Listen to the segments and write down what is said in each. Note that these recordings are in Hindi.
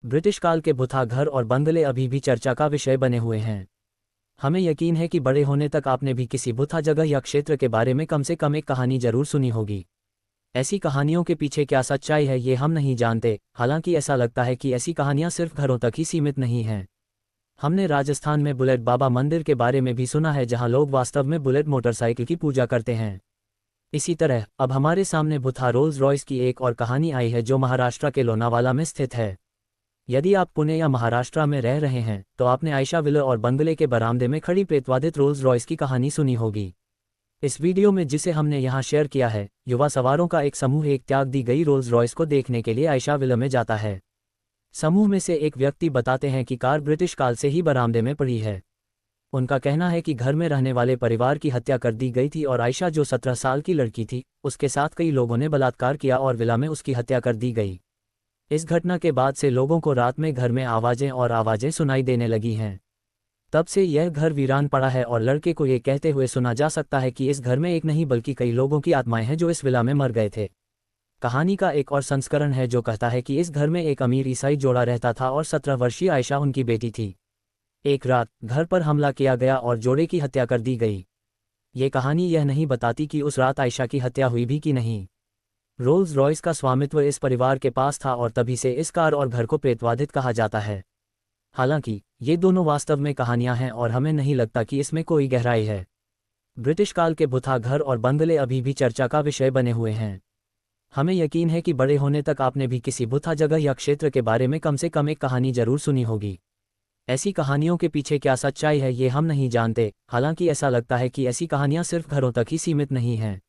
ब्रिटिश काल के बुथा घर और बंगले अभी भी चर्चा का विषय बने हुए हैं। हमें यकीन है कि बड़े होने तक आपने भी किसी बुथा जगह या क्षेत्र के बारे में कम से कम एक कहानी जरूर सुनी होगी। ऐसी कहानियों के पीछे क्या सच्चाई है ये हम नहीं जानते, हालांकि ऐसा लगता है कि ऐसी कहानियां सिर्फ घरों तक ही सीमित नहीं हैं। हमने राजस्थान में बुलेट बाबा मंदिर के बारे में भी सुना है, जहां लोग वास्तव में बुलेट मोटरसाइकिल की पूजा करते हैं। इसी तरह अब हमारे सामने बुथा रोल्स रॉयस की एक और कहानी आई है, जो महाराष्ट्र के लोनावाला में स्थित है। यदि आप पुणे या महाराष्ट्र में रह रहे हैं तो आपने आयशा विला और बंगले के बरामदे में खड़ी प्रेतवादित रोल्स रॉयस की कहानी सुनी होगी। इस वीडियो में जिसे हमने यहाँ शेयर किया है, युवा सवारों का एक समूह एक त्याग दी गई रोल्स रॉयस को देखने के लिए आयशा विला में जाता है। समूह में से एक व्यक्ति बताते हैं कि कार ब्रिटिश काल से ही बरामदे में पड़ी है। उनका कहना है कि घर में रहने वाले परिवार की हत्या कर दी गई थी और आयशा, जो 17 साल की लड़की थी, उसके साथ कई लोगों ने बलात्कार किया और विला में उसकी हत्या कर दी गई। इस घटना के बाद से लोगों को रात में घर में आवाजें सुनाई देने लगी हैं। तब से यह घर वीरान पड़ा है और लड़के को ये कहते हुए सुना जा सकता है कि इस घर में एक नहीं बल्कि कई लोगों की आत्माएं हैं जो इस विला में मर गए थे। कहानी का एक और संस्करण है जो कहता है कि इस घर में एक अमीर ईसाई जोड़ा रहता था और 17 वर्षीय आयशा उनकी बेटी थी। एक रात घर पर हमला किया गया और जोड़े की हत्या कर दी गई। ये कहानी यह नहीं बताती कि उस रात आयशा की हत्या हुई भी कि नहीं। रोल्स रॉयस का स्वामित्व इस परिवार के पास था और तभी से इस कार और घर को प्रेतवादित कहा जाता है। हालांकि ये दोनों वास्तव में कहानियां हैं और हमें नहीं लगता कि इसमें कोई गहराई है। ब्रिटिश काल के बुथा घर और बंगले अभी भी चर्चा का विषय बने हुए हैं। हमें यकीन है कि बड़े होने तक आपने भी किसी बुथा जगह या क्षेत्र के बारे में कम से कम एक कहानी जरूर सुनी होगी। ऐसी कहानियों के पीछे क्या सच्चाई है ये हम नहीं जानते, हालांकि ऐसा लगता है कि ऐसी कहानियां सिर्फ घरों तक ही सीमित नहीं हैं।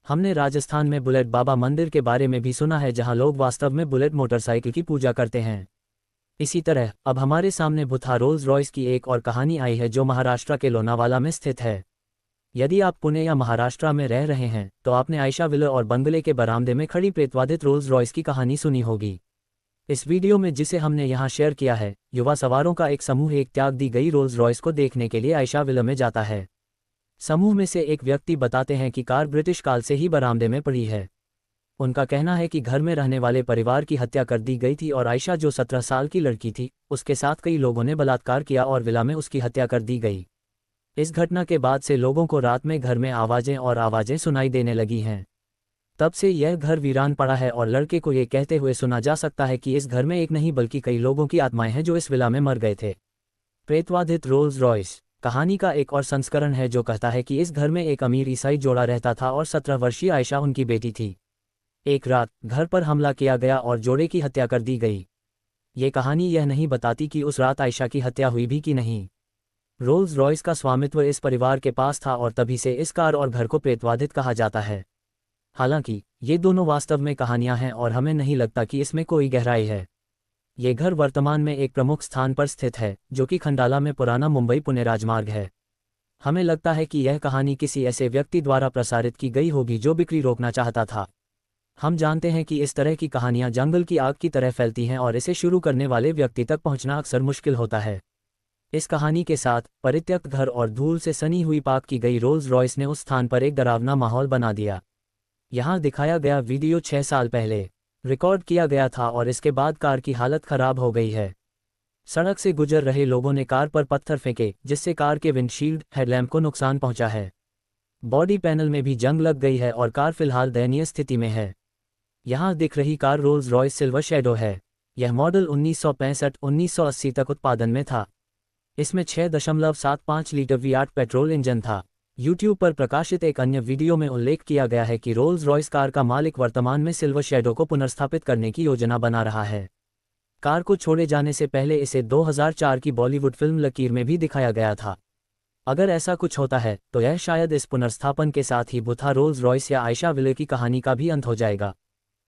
हमने राजस्थान में बुलेट बाबा मंदिर के बारे में भी सुना है, जहां लोग वास्तव में बुलेट मोटरसाइकिल की पूजा करते हैं। इसी तरह अब हमारे सामने बुथा रोल्स रॉयस की एक और कहानी आई है, जो महाराष्ट्र के लोनावाला में स्थित है। यदि आप पुणे या महाराष्ट्र में रह रहे हैं तो आपने आयशा विला और बंगले के बरामदे में खड़ी प्रेतवादित रोल्स रॉयस की कहानी सुनी होगी। इस वीडियो में जिसे हमने यहाँ शेयर किया है, युवा सवारों का एक समूह एक त्याग दी गई रोल्स रॉयस को देखने के लिए आयशा विला में जाता है। समूह में से एक व्यक्ति बताते हैं कि कार ब्रिटिश काल से ही बरामदे में पड़ी है। उनका कहना है कि घर में रहने वाले परिवार की हत्या कर दी गई थी और आयशा, जो 17 साल की लड़की थी, उसके साथ कई लोगों ने बलात्कार किया और विला में उसकी हत्या कर दी गई। इस घटना के बाद से लोगों को रात में घर में आवाजें सुनाई देने लगी हैं। तब से यह घर वीरान पड़ा है और लड़के को ये कहते हुए सुना जा सकता है कि इस घर में एक नहीं बल्कि कई लोगों की आत्माएं हैं जो इस विला में मर गए थे। प्रेतवादित रोल्स रॉयस कहानी का एक और संस्करण है जो कहता है कि इस घर में एक अमीर ईसाई जोड़ा रहता था और 17 वर्षीय आयशा उनकी बेटी थी। एक रात घर पर हमला किया गया और जोड़े की हत्या कर दी गई। ये कहानी यह नहीं बताती कि उस रात आयशा की हत्या हुई भी कि नहीं। रोल्स रॉयस का स्वामित्व इस परिवार के पास था और तभी से इस कार और घर को प्रेतवादित कहा जाता है। हालांकि ये दोनों वास्तव में कहानियां हैं और हमें नहीं लगता कि इसमें कोई गहराई है। ये घर वर्तमान में एक प्रमुख स्थान पर स्थित है, जो कि खंडाला में पुराना मुंबई पुणे राजमार्ग है। हमें लगता है कि यह कहानी किसी ऐसे व्यक्ति द्वारा प्रसारित की गई होगी जो बिक्री रोकना चाहता था। हम जानते हैं कि इस तरह की कहानियां जंगल की आग की तरह फैलती हैं और इसे शुरू करने वाले व्यक्ति तक पहुंचना अक्सर मुश्किल होता है। इस कहानी के साथ परित्यक्त घर और धूल से सनी हुई पार्क की गई रोल्स रॉयस ने उस स्थान पर एक डरावना माहौल बना दिया। यहाँ दिखाया गया वीडियो 6 साल पहले रिकॉर्ड किया गया था और इसके बाद कार की हालत खराब हो गई है। सड़क से गुजर रहे लोगों ने कार पर पत्थर फेंके, जिससे कार के विंडशील्ड हेडलैम्प को नुकसान पहुंचा है। बॉडी पैनल में भी जंग लग गई है और कार फिलहाल दयनीय स्थिति में है। यहाँ दिख रही car Rolls Royce silver shadow है। यह मॉडल 1965-1980 तक उत्पादन में था। इसमें 6.75 लीटर V8 पेट्रोल इंजन था। YouTube पर प्रकाशित एक अन्य वीडियो में उल्लेख किया गया है कि रोल्स रॉयस कार का मालिक वर्तमान में सिल्वर शैडो को पुनर्स्थापित करने की योजना बना रहा है। कार को छोड़े जाने से पहले इसे 2004 की बॉलीवुड फिल्म लकीर में भी दिखाया गया था। अगर ऐसा कुछ होता है तो यह शायद इस पुनर्स्थापन के साथ ही बुथा रोल्स रॉयस या आयशा विला की कहानी का भी अंत हो जाएगा।